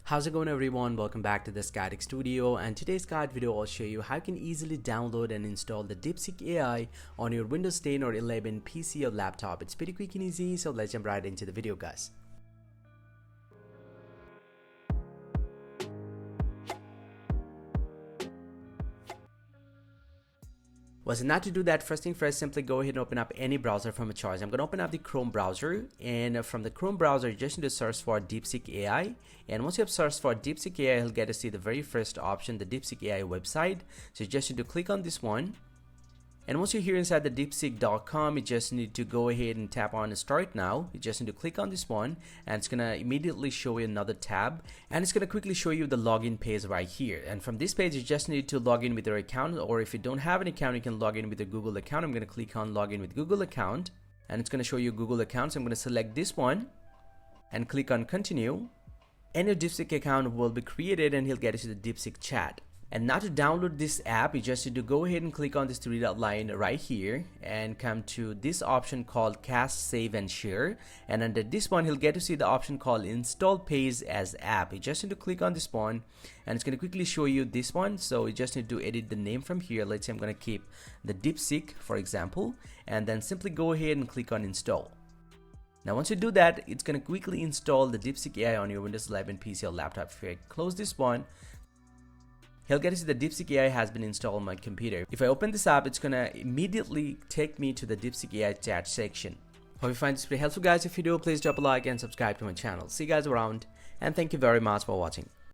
How's it going everyone? Welcome back to this guiding studio, and today's guide video I'll show you how you can easily download and install the Deepseek AI on your Windows 10 or 11 PC or laptop. It's pretty quick and easy, so let's jump right into the video guys. So now to do that, first thing first, simply go ahead and open up any browser from your choice. I'm going to open up the Chrome browser, and from the Chrome browser you just need to search for Deepseek AI, and once you have searched for Deepseek AI, you'll get to see the very first option, the Deepseek AI website. So you just need to click on this one, and once you're here inside the deepseek.com, you just need to go ahead and tap on Start Now. You just need to click on this one, and it's gonna immediately show you another tab, and it's gonna quickly show you the login page right here. And from this page, you just need to log in with your account, or if you don't have an account, you can log in with your Google account. I'm gonna click on Login with Google account, and it's gonna show you Google account. So I'm gonna select this one and click on Continue, and your Deepseek account will be created, and he'll get you to the Deepseek chat. And now to download this app, you just need to go ahead and click on this three-dot line right here and come to this option called Cast, Save and Share. And under this one, he'll get to see the option called Install Page as App. You just need to click on this one, and it's going to quickly show you this one. So you just need to edit the name from here. Let's say I'm going to keep the Deepseek, for example, and then simply go ahead and click on Install. Now once you do that, it's going to quickly install the Deepseek AI on your Windows 11 PC or laptop. If I close this one, he'll get to see the Deepseek AI has been installed on my computer. If I open this app, it's gonna immediately take me to the Deepseek AI chat section. Hope you find this pretty helpful guys. If you do, please drop a like and subscribe to my channel. See you guys around, and thank you very much for watching.